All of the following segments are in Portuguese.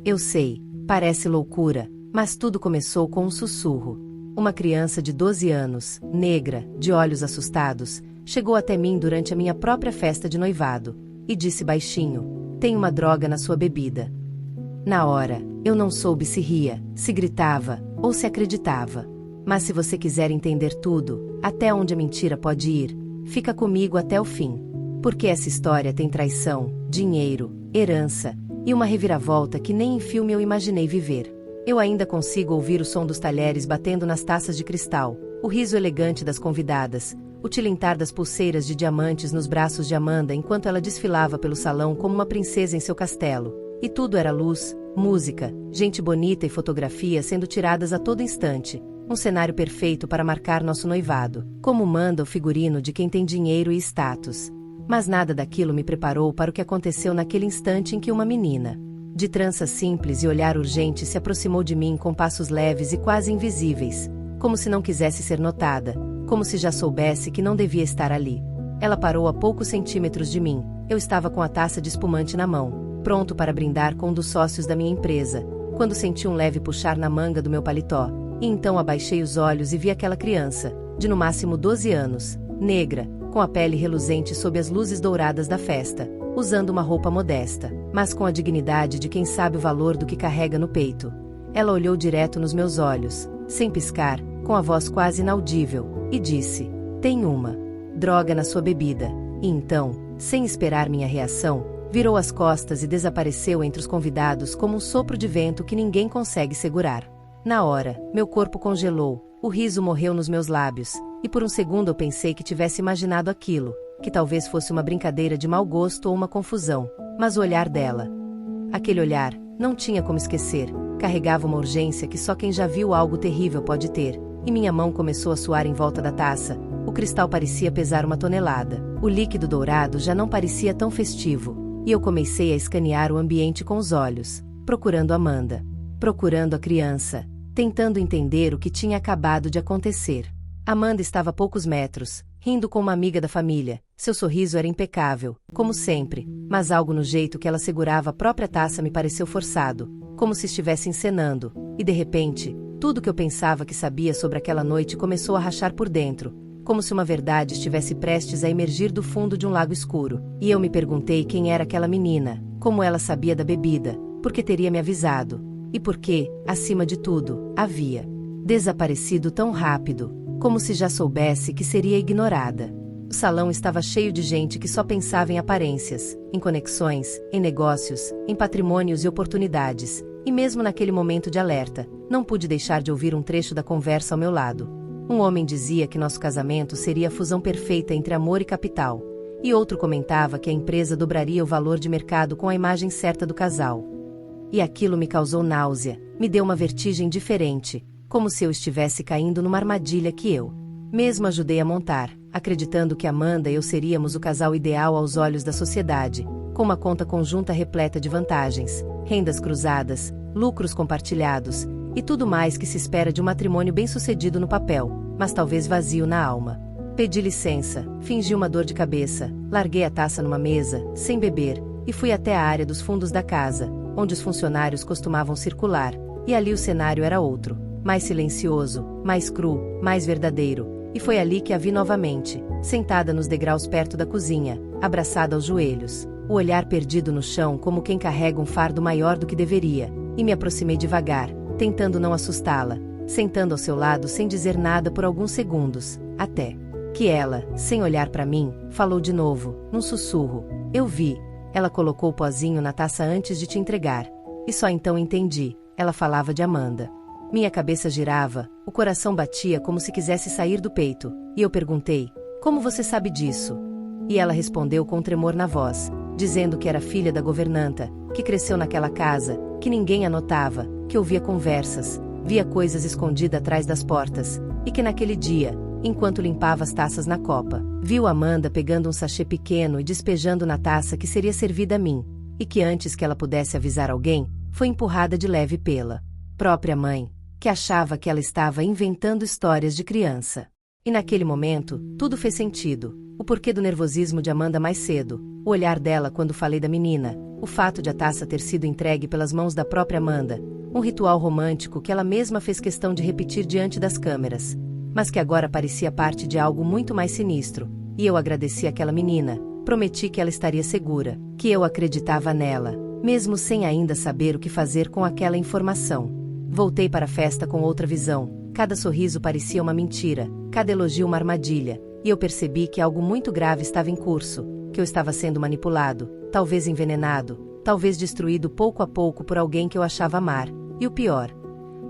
Eu sei, parece loucura, mas tudo começou com um sussurro. Uma criança de 12 anos, negra, de olhos assustados, chegou até mim durante a minha própria festa de noivado, e disse baixinho: "Tem uma droga na sua bebida." Na hora, eu não soube se ria, se gritava, ou se acreditava. Mas se você quiser entender tudo, até onde a mentira pode ir, fica comigo até o fim. Porque essa história tem traição, dinheiro, herança, e uma reviravolta que nem em filme eu imaginei viver. Eu ainda consigo ouvir o som dos talheres batendo nas taças de cristal, o riso elegante das convidadas, o tilintar das pulseiras de diamantes nos braços de Amanda enquanto ela desfilava pelo salão como uma princesa em seu castelo. E tudo era luz, música, gente bonita e fotografia sendo tiradas a todo instante. Um cenário perfeito para marcar nosso noivado, como manda o figurino de quem tem dinheiro e status. Mas nada daquilo me preparou para o que aconteceu naquele instante em que uma menina, de trança simples e olhar urgente, se aproximou de mim com passos leves e quase invisíveis, como se não quisesse ser notada, como se já soubesse que não devia estar ali. Ela parou a poucos centímetros de mim. Eu estava com a taça de espumante na mão, pronto para brindar com um dos sócios da minha empresa, quando senti um leve puxar na manga do meu paletó, e então abaixei os olhos e vi aquela criança, de no máximo 12 anos, negra, com a pele reluzente sob as luzes douradas da festa, usando uma roupa modesta, mas com a dignidade de quem sabe o valor do que carrega no peito. Ela olhou direto nos meus olhos, sem piscar, com a voz quase inaudível, e disse: "Tem uma droga na sua bebida." E então, sem esperar minha reação, virou as costas e desapareceu entre os convidados como um sopro de vento que ninguém consegue segurar. Na hora, meu corpo congelou, o riso morreu nos meus lábios, e por um segundo eu pensei que tivesse imaginado aquilo, que talvez fosse uma brincadeira de mau gosto ou uma confusão, mas o olhar dela, aquele olhar, não tinha como esquecer, carregava uma urgência que só quem já viu algo terrível pode ter, e minha mão começou a suar em volta da taça. O cristal parecia pesar 1 tonelada, o líquido dourado já não parecia tão festivo, e eu comecei a escanear o ambiente com os olhos, procurando Amanda, procurando a criança, tentando entender o que tinha acabado de acontecer. Amanda estava a poucos metros, rindo com uma amiga da família. Seu sorriso era impecável, como sempre, mas algo no jeito que ela segurava a própria taça me pareceu forçado, como se estivesse encenando, e de repente, tudo que eu pensava que sabia sobre aquela noite começou a rachar por dentro, como se uma verdade estivesse prestes a emergir do fundo de um lago escuro. E eu me perguntei quem era aquela menina, como ela sabia da bebida, por que teria me avisado, e por que, acima de tudo, havia desaparecido tão rápido, como se já soubesse que seria ignorada. O salão estava cheio de gente que só pensava em aparências, em conexões, em negócios, em patrimônios e oportunidades, e mesmo naquele momento de alerta, não pude deixar de ouvir um trecho da conversa ao meu lado. Um homem dizia que nosso casamento seria a fusão perfeita entre amor e capital, e outro comentava que a empresa dobraria o valor de mercado com a imagem certa do casal. E aquilo me causou náusea, me deu uma vertigem diferente, como se eu estivesse caindo numa armadilha que eu mesmo ajudei a montar, acreditando que Amanda e eu seríamos o casal ideal aos olhos da sociedade, com uma conta conjunta repleta de vantagens, rendas cruzadas, lucros compartilhados, e tudo mais que se espera de um matrimônio bem-sucedido no papel, mas talvez vazio na alma. Pedi licença, fingi uma dor de cabeça, larguei a taça numa mesa, sem beber, e fui até a área dos fundos da casa, onde os funcionários costumavam circular, e ali o cenário era outro, mais silencioso, mais cru, mais verdadeiro, e foi ali que a vi novamente, sentada nos degraus perto da cozinha, abraçada aos joelhos, o olhar perdido no chão como quem carrega um fardo maior do que deveria, e me aproximei devagar, tentando não assustá-la, sentando ao seu lado sem dizer nada por alguns segundos, até que ela, sem olhar para mim, falou de novo, num sussurro: "Eu vi. Ela colocou o pozinho na taça antes de te entregar." E só então entendi, ela falava de Amanda. Minha cabeça girava, o coração batia como se quisesse sair do peito, e eu perguntei: "Como você sabe disso?" E ela respondeu com um tremor na voz, dizendo que era filha da governanta, que cresceu naquela casa, que ninguém a notava, que ouvia conversas, via coisas escondidas atrás das portas, e que naquele dia, enquanto limpava as taças na copa, viu Amanda pegando um sachê pequeno e despejando na taça que seria servida a mim, e que antes que ela pudesse avisar alguém, foi empurrada de leve pela própria mãe, que achava que ela estava inventando histórias de criança. E naquele momento, tudo fez sentido. O porquê do nervosismo de Amanda mais cedo, o olhar dela quando falei da menina, o fato de a taça ter sido entregue pelas mãos da própria Amanda, um ritual romântico que ela mesma fez questão de repetir diante das câmeras, mas que agora parecia parte de algo muito mais sinistro, e eu agradeci àquela menina, prometi que ela estaria segura, que eu acreditava nela, mesmo sem ainda saber o que fazer com aquela informação. Voltei para a festa com outra visão, cada sorriso parecia uma mentira, cada elogio uma armadilha, e eu percebi que algo muito grave estava em curso, que eu estava sendo manipulado, talvez envenenado, talvez destruído pouco a pouco por alguém que eu achava amar, e o pior,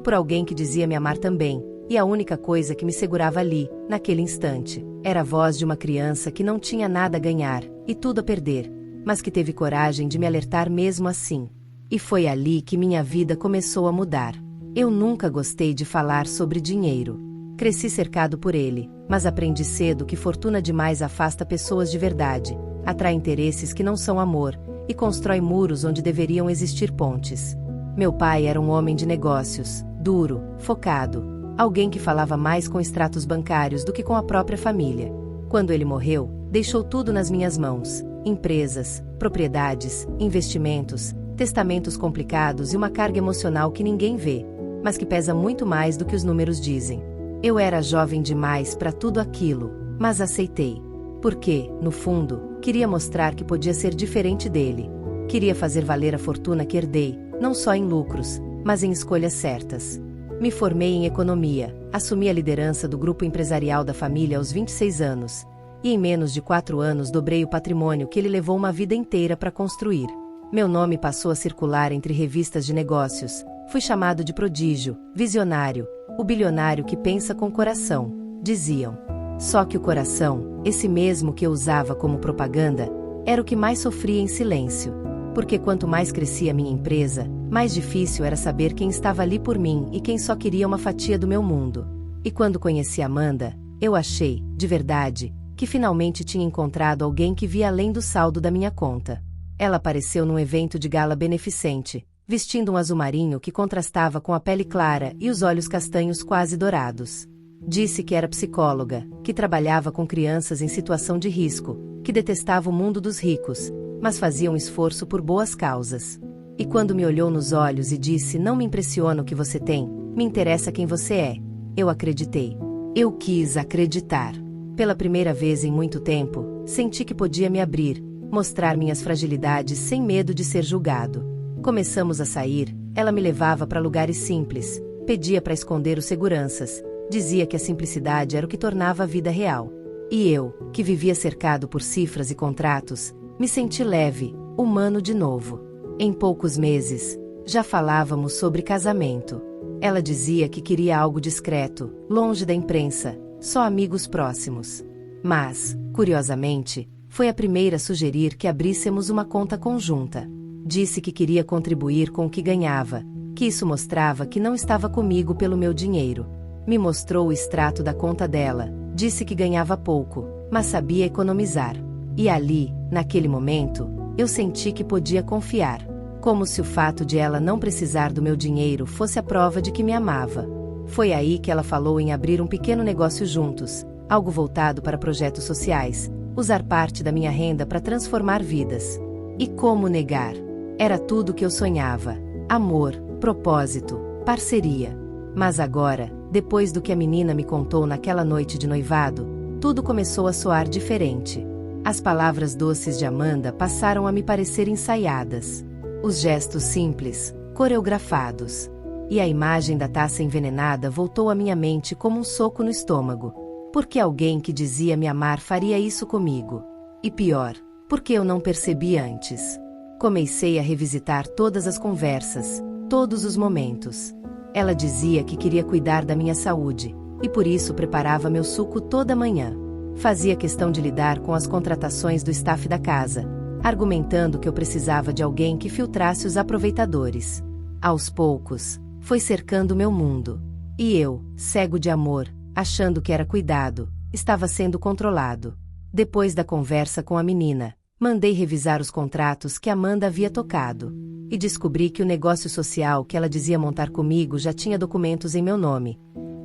por alguém que dizia me amar também, e a única coisa que me segurava ali, naquele instante, era a voz de uma criança que não tinha nada a ganhar, e tudo a perder, mas que teve coragem de me alertar mesmo assim. E foi ali que minha vida começou a mudar. Eu nunca gostei de falar sobre dinheiro. Cresci cercado por ele, mas aprendi cedo que fortuna demais afasta pessoas de verdade, atrai interesses que não são amor, e constrói muros onde deveriam existir pontes. Meu pai era um homem de negócios, duro, focado, alguém que falava mais com extratos bancários do que com a própria família. Quando ele morreu, deixou tudo nas minhas mãos: empresas, propriedades, investimentos, testamentos complicados e uma carga emocional que ninguém vê, mas que pesa muito mais do que os números dizem. Eu era jovem demais para tudo aquilo, mas aceitei. Porque, no fundo, queria mostrar que podia ser diferente dele. Queria fazer valer a fortuna que herdei, não só em lucros, mas em escolhas certas. Me formei em economia, assumi a liderança do grupo empresarial da família aos 26 anos, e em menos de 4 anos dobrei o patrimônio que ele levou uma vida inteira para construir. Meu nome passou a circular entre revistas de negócios, fui chamado de prodígio, visionário, o bilionário que pensa com o coração, diziam. Só que o coração, esse mesmo que eu usava como propaganda, era o que mais sofria em silêncio. Porque quanto mais crescia minha empresa, mais difícil era saber quem estava ali por mim e quem só queria uma fatia do meu mundo. E quando conheci Amanda, eu achei, de verdade, que finalmente tinha encontrado alguém que via além do saldo da minha conta. Ela apareceu num evento de gala beneficente, vestindo um azul marinho que contrastava com a pele clara e os olhos castanhos quase dourados. Disse que era psicóloga, que trabalhava com crianças em situação de risco, que detestava o mundo dos ricos, mas fazia um esforço por boas causas. E quando me olhou nos olhos e disse: "Não me impressiona o que você tem, me interessa quem você é", eu acreditei. Eu quis acreditar. Pela primeira vez em muito tempo, senti que podia me abrir, mostrar minhas fragilidades sem medo de ser julgado. Começamos a sair, ela me levava para lugares simples, pedia para esconder os seguranças, dizia que a simplicidade era o que tornava a vida real. E eu, que vivia cercado por cifras e contratos, me senti leve, humano de novo. Em poucos meses, já falávamos sobre casamento. Ela dizia que queria algo discreto, longe da imprensa, só amigos próximos. Mas, curiosamente, foi a primeira a sugerir que abríssemos uma conta conjunta. Disse que queria contribuir com o que ganhava, que isso mostrava que não estava comigo pelo meu dinheiro. Me mostrou o extrato da conta dela, disse que ganhava pouco, mas sabia economizar. E ali, naquele momento, eu senti que podia confiar. Como se o fato de ela não precisar do meu dinheiro fosse a prova de que me amava. Foi aí que ela falou em abrir um pequeno negócio juntos, algo voltado para projetos sociais, usar parte da minha renda para transformar vidas. E como negar? Era tudo o que eu sonhava: amor, propósito, parceria. Mas agora, depois do que a menina me contou naquela noite de noivado, tudo começou a soar diferente. As palavras doces de Amanda passaram a me parecer ensaiadas. Os gestos simples, coreografados. E a imagem da taça envenenada voltou à minha mente como um soco no estômago. Porque alguém que dizia me amar faria isso comigo? E pior, porque eu não percebi antes. Comecei a revisitar todas as conversas, todos os momentos. Ela dizia que queria cuidar da minha saúde, e por isso preparava meu suco toda manhã. Fazia questão de lidar com as contratações do staff da casa, argumentando que eu precisava de alguém que filtrasse os aproveitadores. Aos poucos, foi cercando meu mundo. E eu, cego de amor, achando que era cuidado, estava sendo controlado. Depois da conversa com a menina, mandei revisar os contratos que Amanda havia tocado. E descobri que o negócio social que ela dizia montar comigo já tinha documentos em meu nome.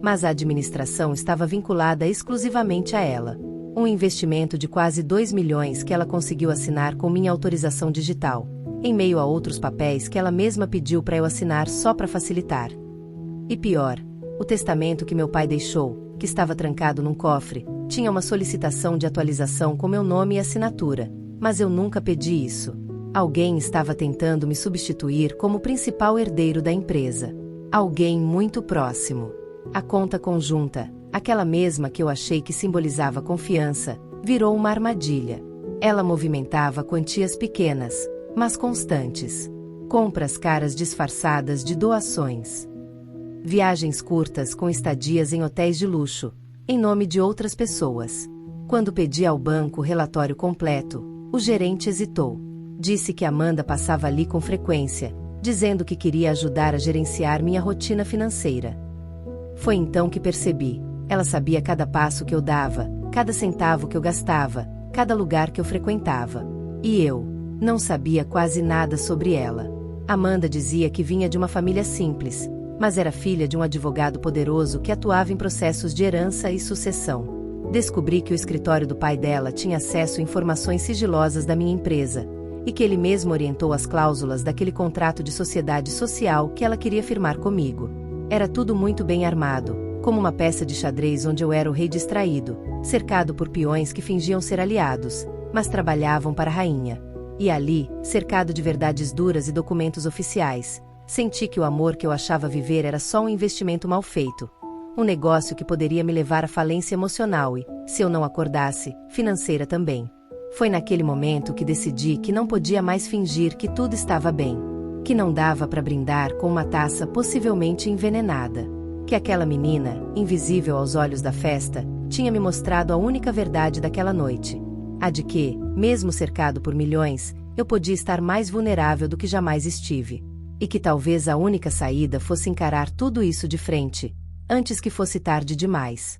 mas a administração estava vinculada exclusivamente a ela. Um investimento de quase 2 milhões que ela conseguiu assinar com minha autorização digital, em meio a outros papéis que ela mesma pediu para eu assinar só para facilitar. E pior, o testamento que meu pai deixou, que estava trancado num cofre, tinha uma solicitação de atualização com meu nome e assinatura, mas eu nunca pedi isso. Alguém estava tentando me substituir como principal herdeiro da empresa. Alguém muito próximo. A conta conjunta, aquela mesma que eu achei que simbolizava confiança, virou uma armadilha. Ela movimentava quantias pequenas, mas constantes. Compras caras disfarçadas de doações. Viagens curtas com estadias em hotéis de luxo, em nome de outras pessoas. Quando pedi ao banco o relatório completo, o gerente hesitou. Disse que Amanda passava ali com frequência, dizendo que queria ajudar a gerenciar minha rotina financeira. Foi então que percebi. Ela sabia cada passo que eu dava, cada centavo que eu gastava, cada lugar que eu frequentava. E eu não sabia quase nada sobre ela. Amanda dizia que vinha de uma família simples, mas era filha de um advogado poderoso que atuava em processos de herança e sucessão. Descobri que o escritório do pai dela tinha acesso a informações sigilosas da minha empresa, e que ele mesmo orientou as cláusulas daquele contrato de sociedade social que ela queria firmar comigo. Era tudo muito bem armado, como uma peça de xadrez onde eu era o rei distraído, cercado por peões que fingiam ser aliados, mas trabalhavam para a rainha. E ali, cercado de verdades duras e documentos oficiais, senti que o amor que eu achava viver era só um investimento mal feito. Um negócio que poderia me levar à falência emocional e, se eu não acordasse, financeira também. Foi naquele momento que decidi que não podia mais fingir que tudo estava bem. Que não dava para brindar com uma taça possivelmente envenenada. Que aquela menina, invisível aos olhos da festa, tinha me mostrado a única verdade daquela noite. A de que, mesmo cercado por milhões, eu podia estar mais vulnerável do que jamais estive. E que talvez a única saída fosse encarar tudo isso de frente, antes que fosse tarde demais.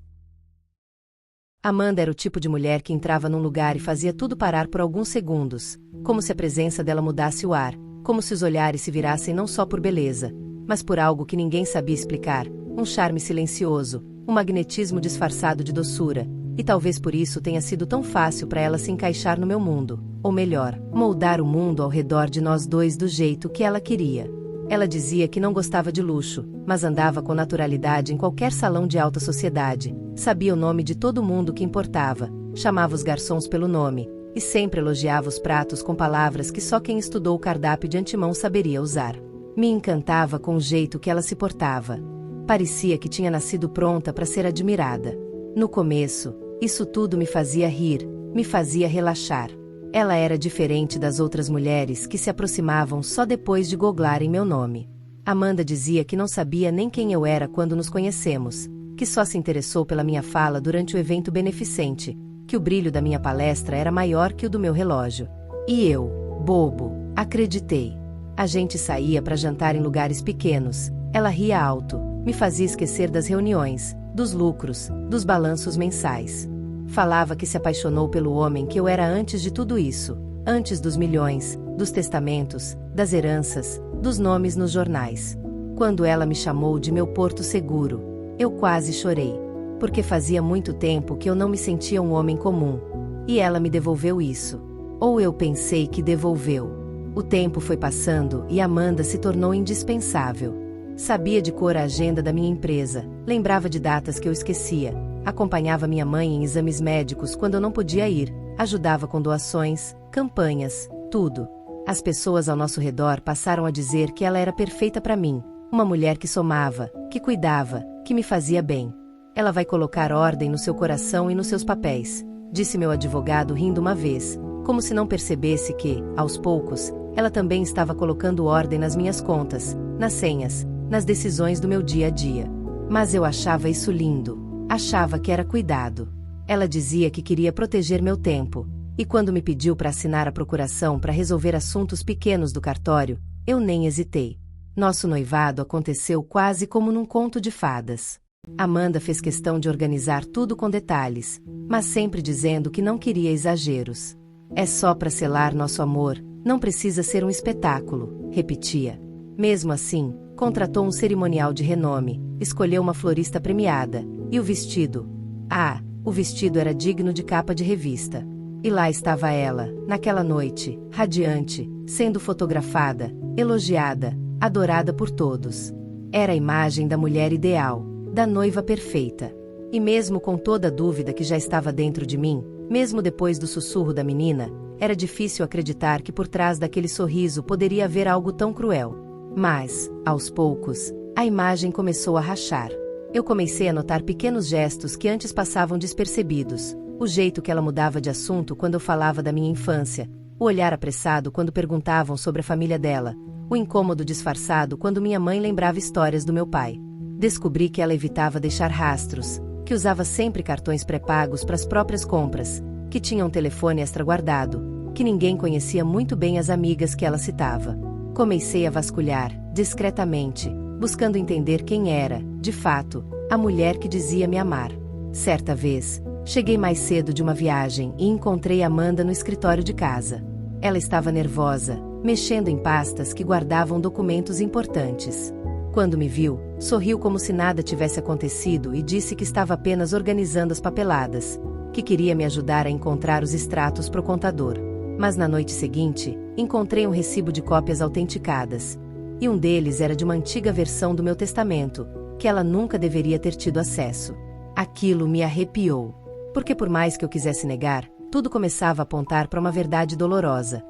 Amanda era o tipo de mulher que entrava num lugar e fazia tudo parar por alguns segundos, como se a presença dela mudasse o ar, como se os olhares se virassem não só por beleza, mas por algo que ninguém sabia explicar, um charme silencioso, um magnetismo disfarçado de doçura, e talvez por isso tenha sido tão fácil para ela se encaixar no meu mundo, ou melhor, moldar o mundo ao redor de nós dois do jeito que ela queria. Ela dizia que não gostava de luxo, mas andava com naturalidade em qualquer salão de alta sociedade, sabia o nome de todo mundo que importava, chamava os garçons pelo nome, e sempre elogiava os pratos com palavras que só quem estudou o cardápio de antemão saberia usar. Me encantava com o jeito que ela se portava. Parecia que tinha nascido pronta para ser admirada. No começo, isso tudo me fazia rir, me fazia relaxar. Ela era diferente das outras mulheres que se aproximavam só depois de goglarem meu nome. Amanda dizia que não sabia nem quem eu era quando nos conhecemos, que só se interessou pela minha fala durante o evento beneficente, que o brilho da minha palestra era maior que o do meu relógio. E eu, bobo, acreditei. A gente saía para jantar em lugares pequenos, ela ria alto, me fazia esquecer das reuniões, dos lucros, dos balanços mensais. Falava que se apaixonou pelo homem que eu era antes de tudo isso, antes dos milhões, dos testamentos, das heranças, dos nomes nos jornais. Quando ela me chamou de meu porto seguro, eu quase chorei, porque fazia muito tempo que eu não me sentia um homem comum. E ela me devolveu isso. Ou eu pensei que devolveu. O tempo foi passando e Amanda se tornou indispensável. Sabia de cor a agenda da minha empresa, lembrava de datas que eu esquecia, acompanhava minha mãe em exames médicos quando eu não podia ir, ajudava com doações, campanhas, tudo. As pessoas ao nosso redor passaram a dizer que ela era perfeita para mim, uma mulher que somava, que cuidava, que me fazia bem. Ela vai colocar ordem no seu coração e nos seus papéis, disse meu advogado rindo uma vez, como se não percebesse que, aos poucos, ela também estava colocando ordem nas minhas contas, nas senhas, nas decisões do meu dia a dia. Mas eu achava isso lindo. Achava que era cuidado. Ela dizia que queria proteger meu tempo, e quando me pediu para assinar a procuração para resolver assuntos pequenos do cartório, eu nem hesitei. Nosso noivado aconteceu quase como num conto de fadas. Amanda fez questão de organizar tudo com detalhes, mas sempre dizendo que não queria exageros. É só para selar nosso amor, não precisa ser um espetáculo, repetia. Mesmo assim, contratou um cerimonial de renome, escolheu uma florista premiada, e o vestido? Ah, o vestido era digno de capa de revista. E lá estava ela, naquela noite, radiante, sendo fotografada, elogiada, adorada por todos. Era a imagem da mulher ideal, da noiva perfeita. E mesmo com toda a dúvida que já estava dentro de mim, mesmo depois do sussurro da menina, era difícil acreditar que por trás daquele sorriso poderia haver algo tão cruel. Mas, aos poucos, a imagem começou a rachar. Eu comecei a notar pequenos gestos que antes passavam despercebidos. O jeito que ela mudava de assunto quando eu falava da minha infância, o olhar apressado quando perguntavam sobre a família dela, o incômodo disfarçado quando minha mãe lembrava histórias do meu pai. Descobri que ela evitava deixar rastros, que usava sempre cartões pré-pagos para as próprias compras, que tinha um telefone extra guardado, que ninguém conhecia muito bem as amigas que ela citava. Comecei a vasculhar, discretamente, buscando entender quem era, de fato, a mulher que dizia me amar. Certa vez, cheguei mais cedo de uma viagem e encontrei Amanda no escritório de casa. Ela estava nervosa, mexendo em pastas que guardavam documentos importantes. Quando me viu, sorriu como se nada tivesse acontecido e disse que estava apenas organizando as papeladas, que queria me ajudar a encontrar os extratos pro contador. Mas na noite seguinte, encontrei um recibo de cópias autenticadas. E um deles era de uma antiga versão do meu testamento, que ela nunca deveria ter tido acesso. Aquilo me arrepiou. Porque por mais que eu quisesse negar, tudo começava a apontar para uma verdade dolorosa.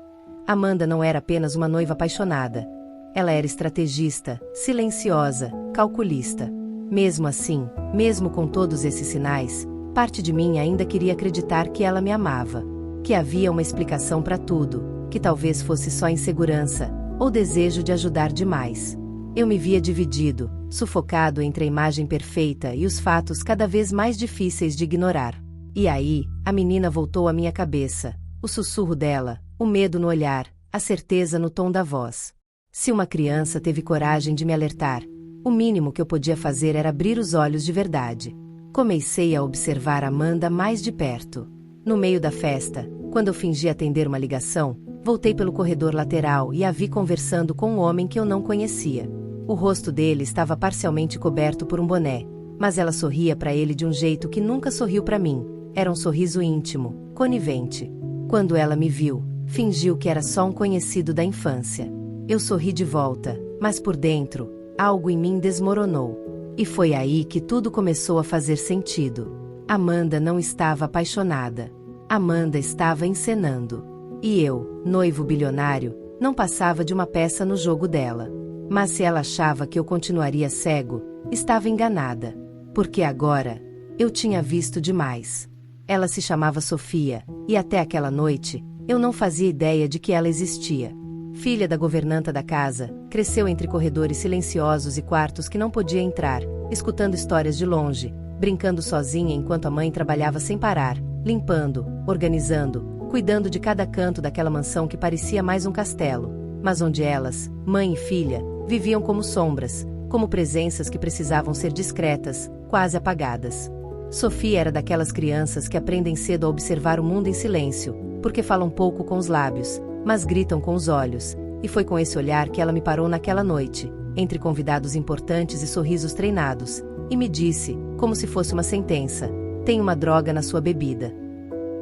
Amanda não era apenas uma noiva apaixonada. Ela era estrategista, silenciosa, calculista. Mesmo assim, mesmo com todos esses sinais, parte de mim ainda queria acreditar que ela me amava. Que havia uma explicação para tudo, que talvez fosse só insegurança, ou desejo de ajudar demais. Eu me via dividido, sufocado entre a imagem perfeita e os fatos cada vez mais difíceis de ignorar. E aí, a menina voltou à minha cabeça, o sussurro dela, o medo no olhar, a certeza no tom da voz. Se uma criança teve coragem de me alertar, o mínimo que eu podia fazer era abrir os olhos de verdade. Comecei a observar Amanda mais de perto. No meio da festa, quando eu fingi atender uma ligação, voltei pelo corredor lateral e a vi conversando com um homem que eu não conhecia. O rosto dele estava parcialmente coberto por um boné, mas ela sorria para ele de um jeito que nunca sorriu para mim. Era um sorriso íntimo, conivente. Quando ela me viu, fingiu que era só um conhecido da infância. Eu sorri de volta, mas por dentro, algo em mim desmoronou. E foi aí que tudo começou a fazer sentido. Amanda não estava apaixonada. Amanda estava encenando. E eu, noivo bilionário, não passava de uma peça no jogo dela. Mas se ela achava que eu continuaria cego, estava enganada. Porque agora, eu tinha visto demais. Ela se chamava Sofia, e até aquela noite, eu não fazia ideia de que ela existia. Filha da governanta da casa, cresceu entre corredores silenciosos e quartos que não podia entrar, escutando histórias de longe, brincando sozinha enquanto a mãe trabalhava sem parar, limpando, organizando, cuidando de cada canto daquela mansão que parecia mais um castelo, mas onde elas, mãe e filha, viviam como sombras, como presenças que precisavam ser discretas, quase apagadas. Sofia era daquelas crianças que aprendem cedo a observar o mundo em silêncio, porque falam pouco com os lábios, mas gritam com os olhos, e foi com esse olhar que ela me parou naquela noite, entre convidados importantes e sorrisos treinados, e me disse, como se fosse uma sentença: tem uma droga na sua bebida.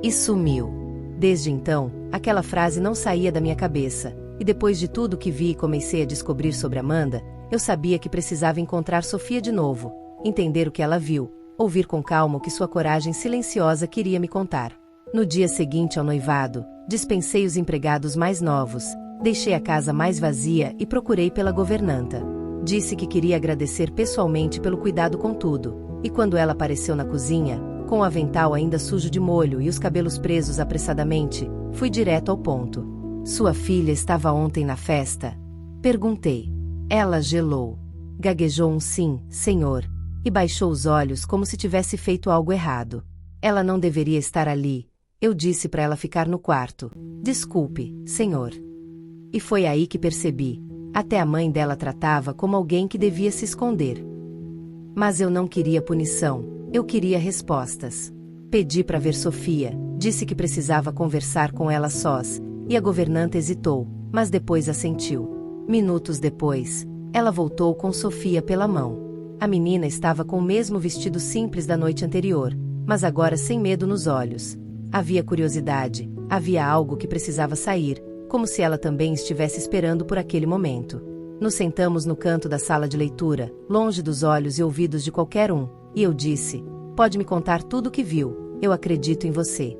E sumiu. Desde então, aquela frase não saía da minha cabeça, e depois de tudo que vi e comecei a descobrir sobre Amanda, eu sabia que precisava encontrar Sofia de novo, entender o que ela viu, ouvir com calma o que sua coragem silenciosa queria me contar. No dia seguinte ao noivado, dispensei os empregados mais novos, deixei a casa mais vazia e procurei pela governanta. Disse que queria agradecer pessoalmente pelo cuidado com tudo, e quando ela apareceu na cozinha, com o avental ainda sujo de molho e os cabelos presos apressadamente, fui direto ao ponto. Sua filha estava ontem na festa? Perguntei. Ela gelou. Gaguejou um sim, senhor, e baixou os olhos como se tivesse feito algo errado. Ela não deveria estar ali. Eu disse para ela ficar no quarto. Desculpe, senhor. E foi aí que percebi. Até a mãe dela tratava como alguém que devia se esconder. Mas eu não queria punição, eu queria respostas. Pedi para ver Sofia, disse que precisava conversar com ela sós, e a governanta hesitou, mas depois assentiu. Minutos depois, ela voltou com Sofia pela mão. A menina estava com o mesmo vestido simples da noite anterior, mas agora sem medo nos olhos. Havia curiosidade, havia algo que precisava sair, como se ela também estivesse esperando por aquele momento. Nos sentamos no canto da sala de leitura, longe dos olhos e ouvidos de qualquer um, e eu disse: "Pode me contar tudo o que viu, eu acredito em você."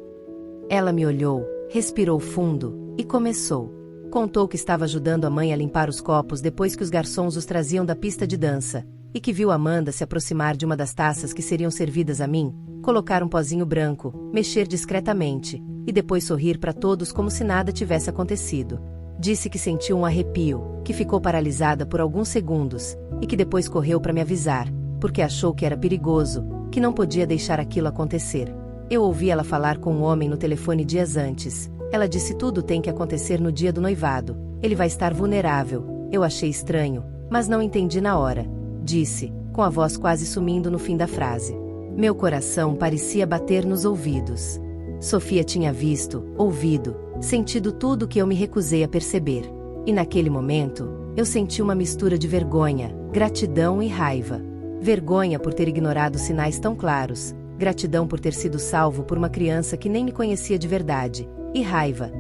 Ela me olhou, respirou fundo, e começou. Contou que estava ajudando a mãe a limpar os copos depois que os garçons os traziam da pista de dança, e que viu Amanda se aproximar de uma das taças que seriam servidas a mim, colocar um pozinho branco, mexer discretamente, e depois sorrir para todos como se nada tivesse acontecido. Disse que sentiu um arrepio, que ficou paralisada por alguns segundos, e que depois correu para me avisar, porque achou que era perigoso, que não podia deixar aquilo acontecer. Eu ouvi ela falar com um homem no telefone dias antes. Ela disse: tudo tem que acontecer no dia do noivado, ele vai estar vulnerável. Eu achei estranho, mas não entendi na hora. Disse, com a voz quase sumindo no fim da frase. Meu coração parecia bater nos ouvidos. Sofia tinha visto, ouvido, sentido tudo que eu me recusei a perceber. E naquele momento, eu senti uma mistura de vergonha, gratidão e raiva. Vergonha por ter ignorado sinais tão claros, gratidão por ter sido salvo por uma criança que nem me conhecia de verdade, e raiva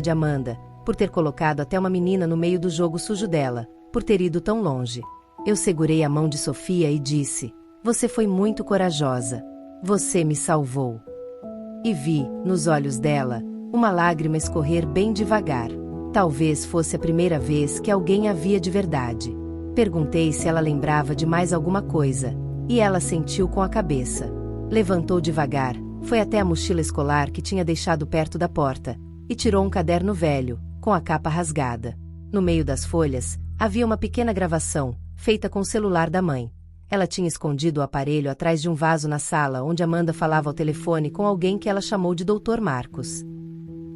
de Amanda, por ter colocado até uma menina no meio do jogo sujo dela, por ter ido tão longe. Eu segurei a mão de Sofia e disse: "Você foi muito corajosa. Você me salvou." E vi, nos olhos dela, uma lágrima escorrer bem devagar. Talvez fosse a primeira vez que alguém a via de verdade. Perguntei se ela lembrava de mais alguma coisa, e ela sentiu com a cabeça. Levantou devagar, foi até a mochila escolar que tinha deixado perto da porta, e tirou um caderno velho, com a capa rasgada. No meio das folhas, havia uma pequena gravação, feita com o celular da mãe. Ela tinha escondido o aparelho atrás de um vaso na sala onde Amanda falava ao telefone com alguém que ela chamou de Dr. Marcos.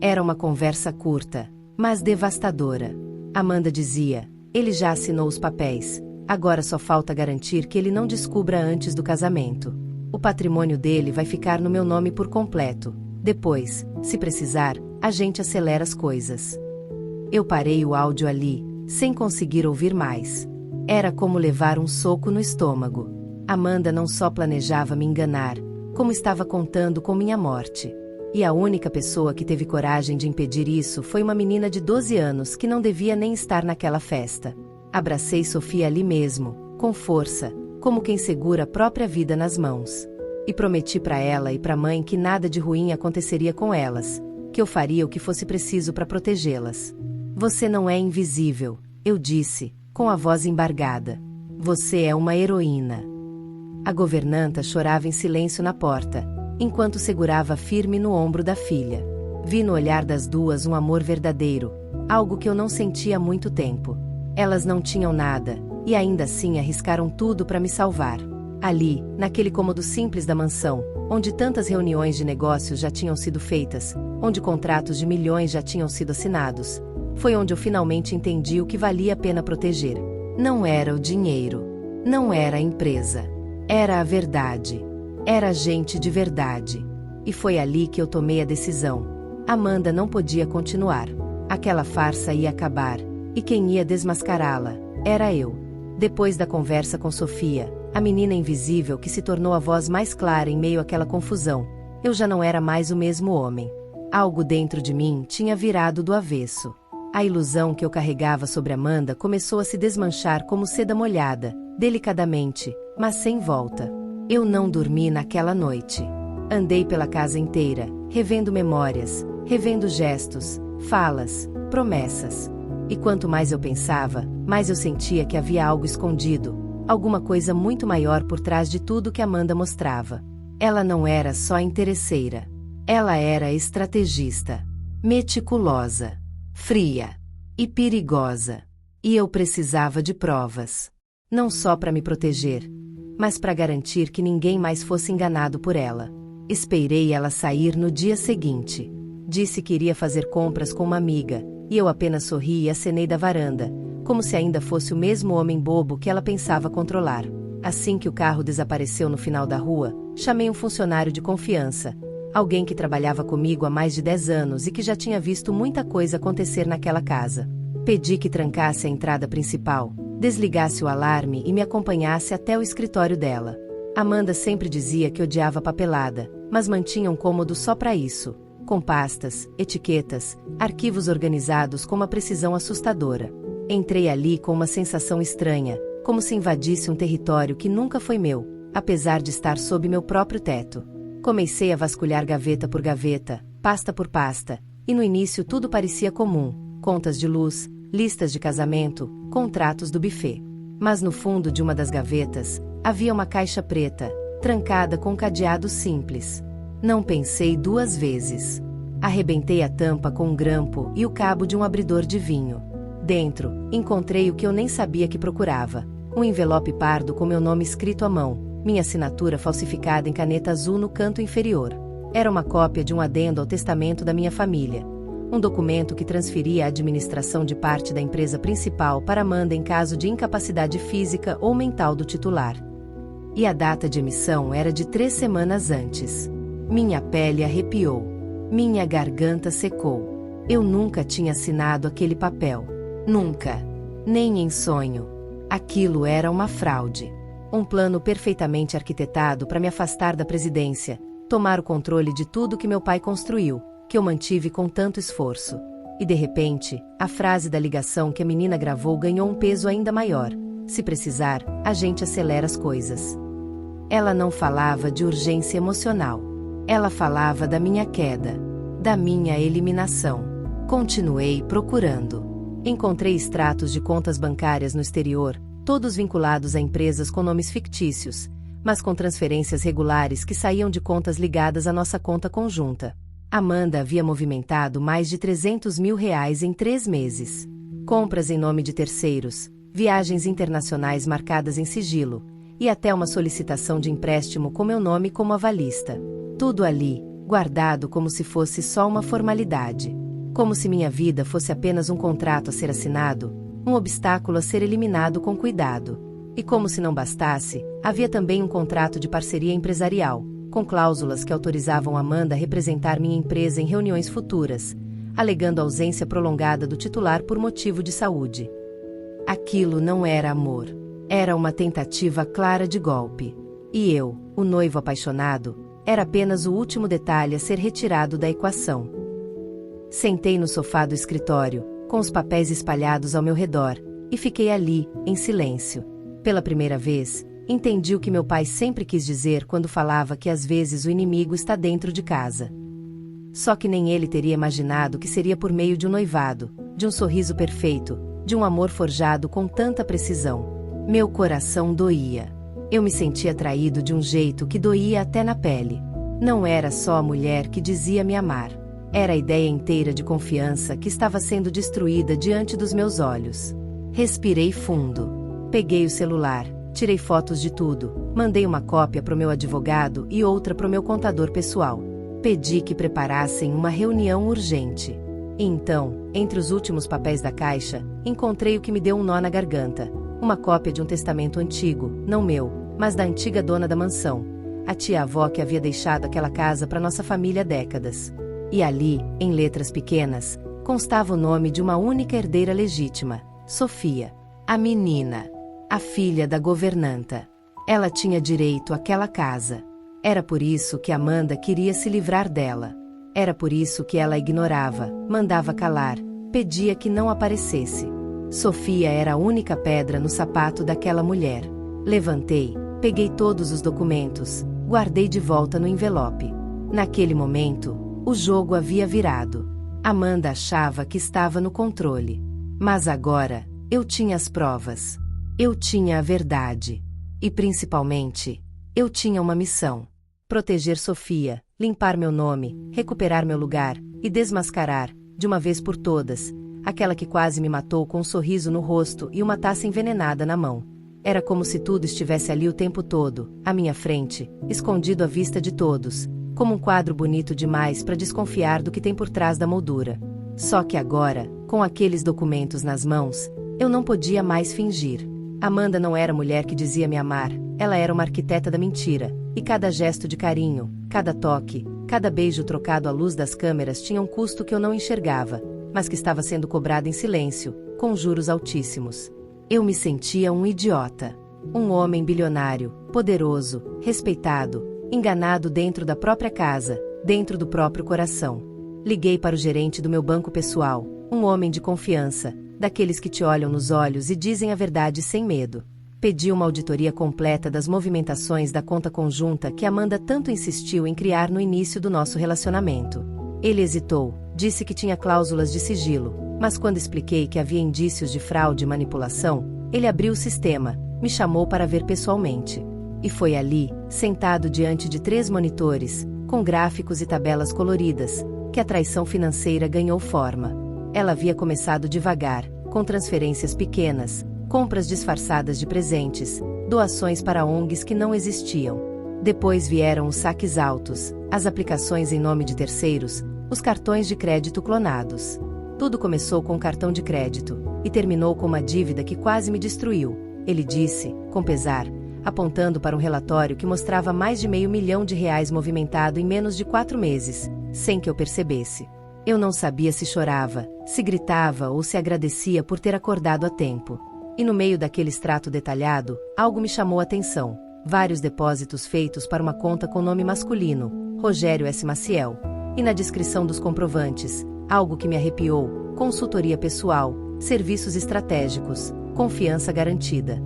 Era uma conversa curta, mas devastadora. Amanda dizia: "Ele já assinou os papéis, agora só falta garantir que ele não descubra antes do casamento. O patrimônio dele vai ficar no meu nome por completo. Depois, se precisar, a gente acelera as coisas." Eu parei o áudio ali, sem conseguir ouvir mais. Era como levar um soco no estômago. Amanda não só planejava me enganar, como estava contando com minha morte. E a única pessoa que teve coragem de impedir isso foi uma menina de 12 anos que não devia nem estar naquela festa. Abracei Sofia ali mesmo, com força, como quem segura a própria vida nas mãos. E prometi para ela e para a mãe que nada de ruim aconteceria com elas, que eu faria o que fosse preciso para protegê-las. "Você não é invisível", eu disse, com a voz embargada. "Você é uma heroína." A governanta chorava em silêncio na porta, enquanto segurava firme no ombro da filha. Vi no olhar das duas um amor verdadeiro, algo que eu não sentia há muito tempo. Elas não tinham nada, e ainda assim arriscaram tudo para me salvar. Ali, naquele cômodo simples da mansão, onde tantas reuniões de negócios já tinham sido feitas, onde contratos de milhões já tinham sido assinados, foi onde eu finalmente entendi o que valia a pena proteger. Não era o dinheiro. Não era a empresa. Era a verdade. Era gente de verdade. E foi ali que eu tomei a decisão. Amanda não podia continuar. Aquela farsa ia acabar. E quem ia desmascará-la era eu. Depois da conversa com Sofia, a menina invisível que se tornou a voz mais clara em meio àquela confusão, eu já não era mais o mesmo homem. Algo dentro de mim tinha virado do avesso. A ilusão que eu carregava sobre Amanda começou a se desmanchar como seda molhada, delicadamente, mas sem volta. Eu não dormi naquela noite. Andei pela casa inteira, revendo memórias, revendo gestos, falas, promessas. E quanto mais eu pensava, mais eu sentia que havia algo escondido, alguma coisa muito maior por trás de tudo que Amanda mostrava. Ela não era só interesseira. Ela era estrategista, meticulosa, fria e perigosa. E eu precisava de provas. Não só para me proteger, mas para garantir que ninguém mais fosse enganado por ela. Esperei ela sair no dia seguinte. Disse que iria fazer compras com uma amiga, e eu apenas sorri e acenei da varanda, como se ainda fosse o mesmo homem bobo que ela pensava controlar. Assim que o carro desapareceu no final da rua, chamei um funcionário de confiança, alguém que trabalhava comigo há mais de 10 anos e que já tinha visto muita coisa acontecer naquela casa. Pedi que trancasse a entrada principal, desligasse o alarme e me acompanhasse até o escritório dela. Amanda sempre dizia que odiava papelada, mas mantinha um cômodo só para isso, com pastas, etiquetas, arquivos organizados com uma precisão assustadora. Entrei ali com uma sensação estranha, como se invadisse um território que nunca foi meu, apesar de estar sob meu próprio teto. Comecei a vasculhar gaveta por gaveta, pasta por pasta, e no início tudo parecia comum: contas de luz, listas de casamento, contratos do buffet. Mas no fundo de uma das gavetas, havia uma caixa preta, trancada com um cadeado simples. Não pensei duas vezes. Arrebentei a tampa com um grampo e o cabo de um abridor de vinho. Dentro, encontrei o que eu nem sabia que procurava: um envelope pardo com meu nome escrito à mão, minha assinatura falsificada em caneta azul no canto inferior. Era uma cópia de um adendo ao testamento da minha família. Um documento que transferia a administração de parte da empresa principal para Amanda em caso de incapacidade física ou mental do titular. E a data de emissão era de 3 semanas antes. Minha pele arrepiou. Minha garganta secou. Eu nunca tinha assinado aquele papel. Nunca. Nem em sonho. Aquilo era uma fraude. Um plano perfeitamente arquitetado para me afastar da presidência, tomar o controle de tudo que meu pai construiu, que eu mantive com tanto esforço. E de repente, a frase da ligação que a menina gravou ganhou um peso ainda maior: se precisar, a gente acelera as coisas. Ela não falava de urgência emocional. Ela falava da minha queda, da minha eliminação. Continuei procurando. Encontrei extratos de contas bancárias no exterior, todos vinculados a empresas com nomes fictícios, mas com transferências regulares que saíam de contas ligadas à nossa conta conjunta. Amanda havia movimentado mais de R$300 mil em 3 meses. Compras em nome de terceiros, viagens internacionais marcadas em sigilo, e até uma solicitação de empréstimo com meu nome como avalista. Tudo ali, guardado como se fosse só uma formalidade. Como se minha vida fosse apenas um contrato a ser assinado, um obstáculo a ser eliminado com cuidado. E como se não bastasse, havia também um contrato de parceria empresarial, com cláusulas que autorizavam Amanda a representar minha empresa em reuniões futuras, alegando ausência prolongada do titular por motivo de saúde. Aquilo não era amor. Era uma tentativa clara de golpe. E eu, o noivo apaixonado, era apenas o último detalhe a ser retirado da equação. Sentei no sofá do escritório, com os papéis espalhados ao meu redor, e fiquei ali, em silêncio. Pela primeira vez, entendi o que meu pai sempre quis dizer quando falava que às vezes o inimigo está dentro de casa. Só que nem ele teria imaginado que seria por meio de um noivado, de um sorriso perfeito, de um amor forjado com tanta precisão. Meu coração doía. Eu me sentia traído de um jeito que doía até na pele. Não era só a mulher que dizia me amar. Era a ideia inteira de confiança que estava sendo destruída diante dos meus olhos. Respirei fundo. Peguei o celular, tirei fotos de tudo, mandei uma cópia para o meu advogado e outra para o meu contador pessoal. Pedi que preparassem uma reunião urgente. E então, entre os últimos papéis da caixa, encontrei o que me deu um nó na garganta. Uma cópia de um testamento antigo, não meu, mas da antiga dona da mansão, a tia-avó que havia deixado aquela casa para nossa família há décadas. E ali, em letras pequenas, constava o nome de uma única herdeira legítima: Sofia. A menina. A filha da governanta. Ela tinha direito àquela casa. Era por isso que Amanda queria se livrar dela. Era por isso que ela a ignorava, mandava calar, pedia que não aparecesse. Sofia era a única pedra no sapato daquela mulher. Levantei, peguei todos os documentos, guardei de volta no envelope. Naquele momento, o jogo havia virado. Amanda achava que estava no controle. Mas agora, eu tinha as provas. Eu tinha a verdade. E principalmente, eu tinha uma missão: proteger Sofia, limpar meu nome, recuperar meu lugar e desmascarar, de uma vez por todas, aquela que quase me matou com um sorriso no rosto e uma taça envenenada na mão. Era como se tudo estivesse ali o tempo todo, à minha frente, escondido à vista de todos, como um quadro bonito demais para desconfiar do que tem por trás da moldura. Só que agora, com aqueles documentos nas mãos, eu não podia mais fingir. Amanda não era a mulher que dizia me amar, ela era uma arquiteta da mentira, e cada gesto de carinho, cada toque, cada beijo trocado à luz das câmeras tinha um custo que eu não enxergava, mas que estava sendo cobrada em silêncio, com juros altíssimos. Eu me sentia um idiota. Um homem bilionário, poderoso, respeitado, enganado dentro da própria casa, dentro do próprio coração. Liguei para o gerente do meu banco pessoal, um homem de confiança, daqueles que te olham nos olhos e dizem a verdade sem medo. Pedi uma auditoria completa das movimentações da conta conjunta que Amanda tanto insistiu em criar no início do nosso relacionamento. Ele hesitou, disse que tinha cláusulas de sigilo, mas quando expliquei que havia indícios de fraude e manipulação, ele abriu o sistema, me chamou para ver pessoalmente. E foi ali, sentado diante de 3 monitores, com gráficos e tabelas coloridas, que a traição financeira ganhou forma. Ela havia começado devagar, com transferências pequenas, compras disfarçadas de presentes, doações para ONGs que não existiam. Depois vieram os saques altos, as aplicações em nome de terceiros, os cartões de crédito clonados. Tudo começou com um cartão de crédito, e terminou com uma dívida que quase me destruiu. Ele disse, com pesar, apontando para um relatório que mostrava mais de R$500 mil movimentado em menos de 4 meses, sem que eu percebesse. Eu não sabia se chorava, se gritava ou se agradecia por ter acordado a tempo. E no meio daquele extrato detalhado, algo me chamou a atenção. Vários depósitos feitos para uma conta com nome masculino, Rogério S. Maciel. E na descrição dos comprovantes, algo que me arrepiou: consultoria pessoal, serviços estratégicos, confiança garantida.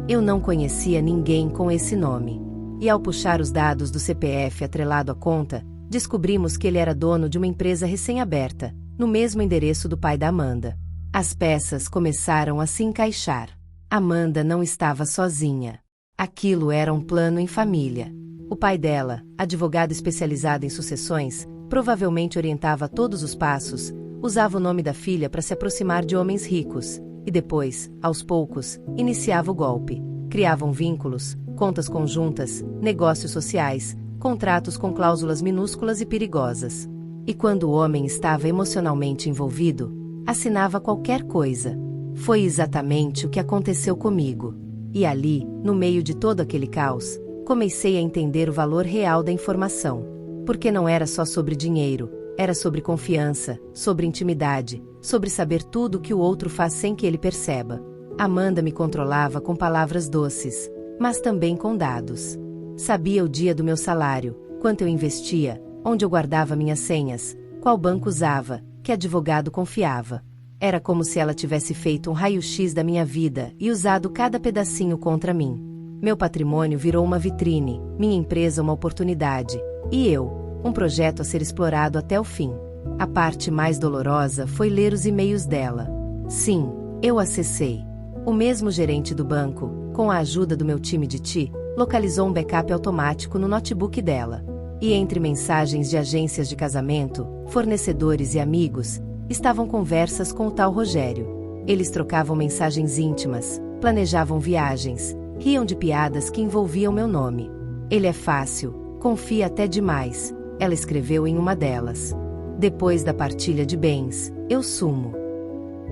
Eu não conhecia ninguém com esse nome. E ao puxar os dados do CPF atrelado à conta, descobrimos que ele era dono de uma empresa recém-aberta, no mesmo endereço do pai da Amanda. As peças começaram a se encaixar. Amanda não estava sozinha. Aquilo era um plano em família. O pai dela, advogado especializado em sucessões, provavelmente orientava todos os passos, usava o nome da filha para se aproximar de homens ricos, e depois, aos poucos, iniciava o golpe. Criavam vínculos, contas conjuntas, negócios sociais, contratos com cláusulas minúsculas e perigosas. E quando o homem estava emocionalmente envolvido, assinava qualquer coisa. Foi exatamente o que aconteceu comigo. E ali, no meio de todo aquele caos, comecei a entender o valor real da informação. Porque não era só sobre dinheiro, era sobre confiança, sobre intimidade, sobre saber tudo o que o outro faz sem que ele perceba. Amanda me controlava com palavras doces, mas também com dados. Sabia o dia do meu salário, quanto eu investia, onde eu guardava minhas senhas, qual banco usava, que advogado confiava. Era como se ela tivesse feito um raio-x da minha vida e usado cada pedacinho contra mim. Meu patrimônio virou uma vitrine, minha empresa uma oportunidade, e eu, um projeto a ser explorado até o fim. A parte mais dolorosa foi ler os e-mails dela. Sim, eu acessei. O mesmo gerente do banco, com a ajuda do meu time de TI, localizou um backup automático no notebook dela. E entre mensagens de agências de casamento, fornecedores e amigos, estavam conversas com o tal Rogério. Eles trocavam mensagens íntimas, planejavam viagens, riam de piadas que envolviam meu nome. Ele é fácil, confia até demais, ela escreveu em uma delas. Depois da partilha de bens, eu sumo.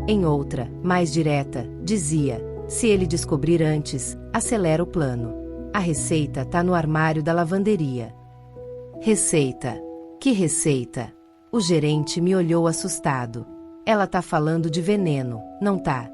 Em outra, mais direta, dizia: se ele descobrir antes, acelera o plano. A receita tá no armário da lavanderia. Receita? Que receita? O gerente me olhou assustado. Ela tá falando de veneno, não tá?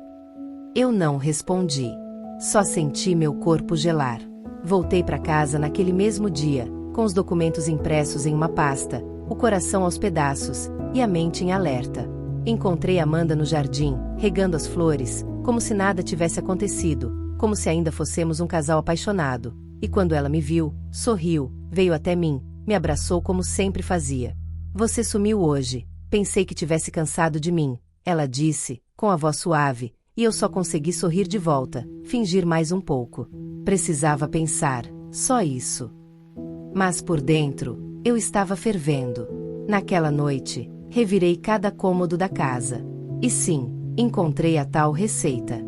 Eu não respondi. Só senti meu corpo gelar. Voltei para casa naquele mesmo dia, com os documentos impressos em uma pasta, o coração aos pedaços, e a mente em alerta. Encontrei Amanda no jardim, regando as flores, como se nada tivesse acontecido, como se ainda fossemos um casal apaixonado. E quando ela me viu, sorriu, veio até mim, me abraçou como sempre fazia. Você sumiu hoje, pensei que tivesse cansado de mim, ela disse, com a voz suave, e eu só consegui sorrir de volta, fingir mais um pouco. Precisava pensar, só isso. Mas por dentro, eu estava fervendo. Naquela noite, revirei cada cômodo da casa. E sim, encontrei a tal receita.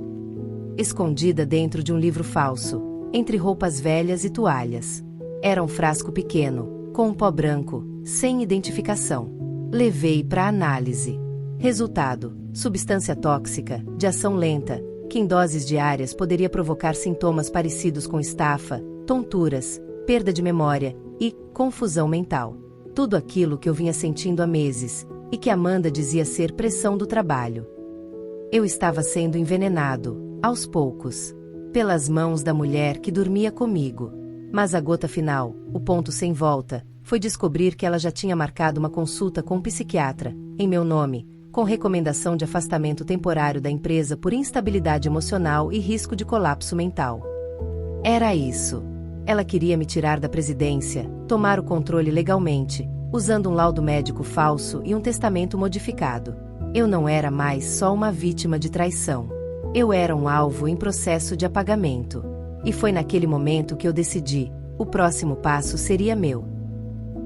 Escondida dentro de um livro falso, entre roupas velhas e toalhas. Era um frasco pequeno, com um pó branco, sem identificação. Levei para análise. Resultado: substância tóxica, de ação lenta, que em doses diárias poderia provocar sintomas parecidos com estafa, tonturas, perda de memória e confusão mental. Tudo aquilo que eu vinha sentindo há meses, e que Amanda dizia ser pressão do trabalho. Eu estava sendo envenenado, aos poucos, pelas mãos da mulher que dormia comigo. Mas a gota final, o ponto sem volta, foi descobrir que ela já tinha marcado uma consulta com um psiquiatra, em meu nome, com recomendação de afastamento temporário da empresa por instabilidade emocional e risco de colapso mental. Era isso. Ela queria me tirar da presidência, tomar o controle legalmente, usando um laudo médico falso e um testamento modificado. Eu não era mais só uma vítima de traição. Eu era um alvo em processo de apagamento. E foi naquele momento que eu decidi, o próximo passo seria meu.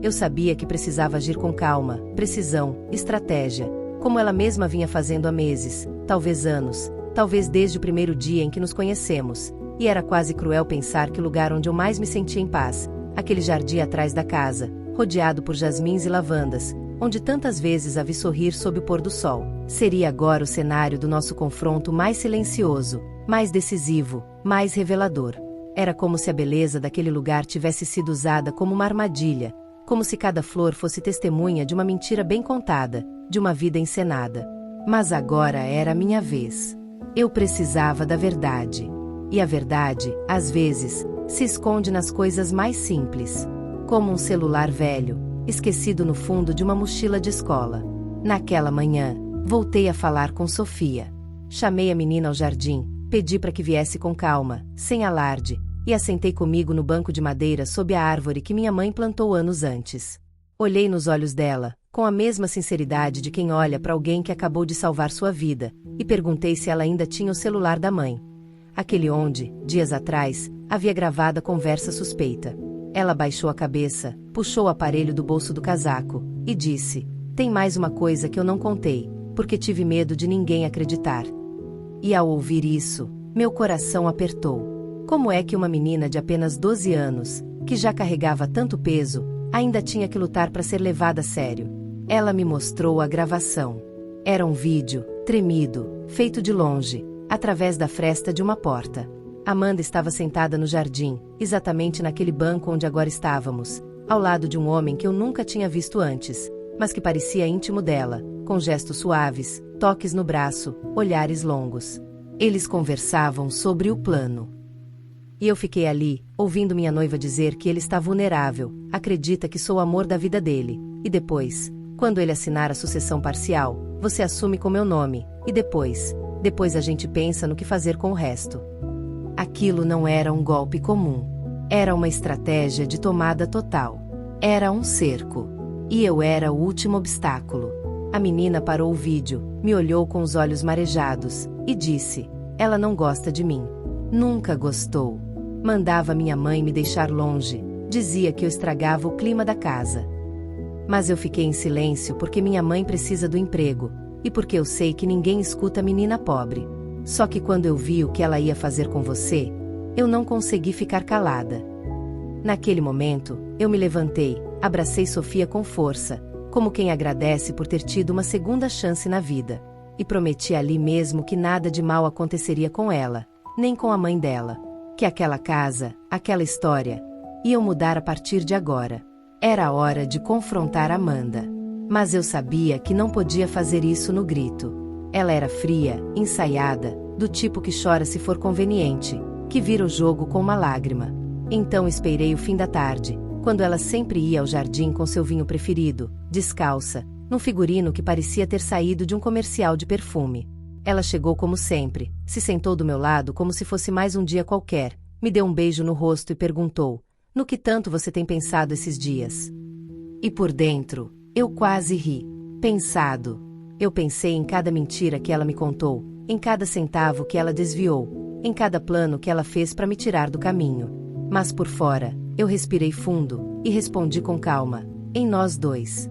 Eu sabia que precisava agir com calma, precisão, estratégia, como ela mesma vinha fazendo há meses, talvez anos, talvez desde o primeiro dia em que nos conhecemos, e era quase cruel pensar que o lugar onde eu mais me sentia em paz, aquele jardim atrás da casa, rodeado por jasmins e lavandas, onde tantas vezes a vi sorrir sob o pôr do sol, seria agora o cenário do nosso confronto mais silencioso, mais decisivo, mais revelador. Era como se a beleza daquele lugar tivesse sido usada como uma armadilha, como se cada flor fosse testemunha de uma mentira bem contada, de uma vida encenada. Mas agora era a minha vez. Eu precisava da verdade. E a verdade, às vezes, se esconde nas coisas mais simples. Como um celular velho, esquecido no fundo de uma mochila de escola. Naquela manhã, voltei a falar com Sofia. Chamei a menina ao jardim, pedi para que viesse com calma, sem alarde, e a sentei comigo no banco de madeira sob a árvore que minha mãe plantou anos antes. Olhei nos olhos dela, com a mesma sinceridade de quem olha para alguém que acabou de salvar sua vida, e perguntei se ela ainda tinha o celular da mãe. Aquele onde, dias atrás, havia gravado a conversa suspeita. Ela baixou a cabeça, puxou o aparelho do bolso do casaco, e disse: "Tem mais uma coisa que eu não contei, porque tive medo de ninguém acreditar." E ao ouvir isso, meu coração apertou. Como é que uma menina de apenas 12 anos, que já carregava tanto peso, ainda tinha que lutar para ser levada a sério? Ela me mostrou a gravação. Era um vídeo, tremido, feito de longe, através da fresta de uma porta. Amanda estava sentada no jardim, exatamente naquele banco onde agora estávamos, ao lado de um homem que eu nunca tinha visto antes, mas que parecia íntimo dela, com gestos suaves, toques no braço, olhares longos. Eles conversavam sobre o plano. E eu fiquei ali, ouvindo minha noiva dizer que ele está vulnerável, acredita que sou o amor da vida dele, e depois, quando ele assinar a sucessão parcial, você assume com meu nome, e depois a gente pensa no que fazer com o resto. Aquilo não era um golpe comum. Era uma estratégia de tomada total. Era um cerco. E eu era o último obstáculo. A menina parou o vídeo, me olhou com os olhos marejados, e disse: "Ela não gosta de mim. Nunca gostou. Mandava minha mãe me deixar longe, dizia que eu estragava o clima da casa." Mas eu fiquei em silêncio porque minha mãe precisa do emprego, e porque eu sei que ninguém escuta a menina pobre. Só que quando eu vi o que ela ia fazer com você, eu não consegui ficar calada. Naquele momento, eu me levantei, abracei Sofia com força, como quem agradece por ter tido uma segunda chance na vida, e prometi ali mesmo que nada de mal aconteceria com ela, nem com a mãe dela. Que aquela casa, aquela história, iam mudar a partir de agora. Era a hora de confrontar Amanda. Mas eu sabia que não podia fazer isso no grito. Ela era fria, ensaiada, do tipo que chora se for conveniente, que vira o jogo com uma lágrima. Então esperei o fim da tarde, quando ela sempre ia ao jardim com seu vinho preferido, descalça, num figurino que parecia ter saído de um comercial de perfume. Ela chegou como sempre, se sentou do meu lado como se fosse mais um dia qualquer, me deu um beijo no rosto e perguntou: "No que tanto você tem pensado esses dias?" E por dentro, eu quase ri. Pensado. Eu pensei em cada mentira que ela me contou, em cada centavo que ela desviou, em cada plano que ela fez para me tirar do caminho. Mas por fora, eu respirei fundo, e respondi com calma: "Em nós dois."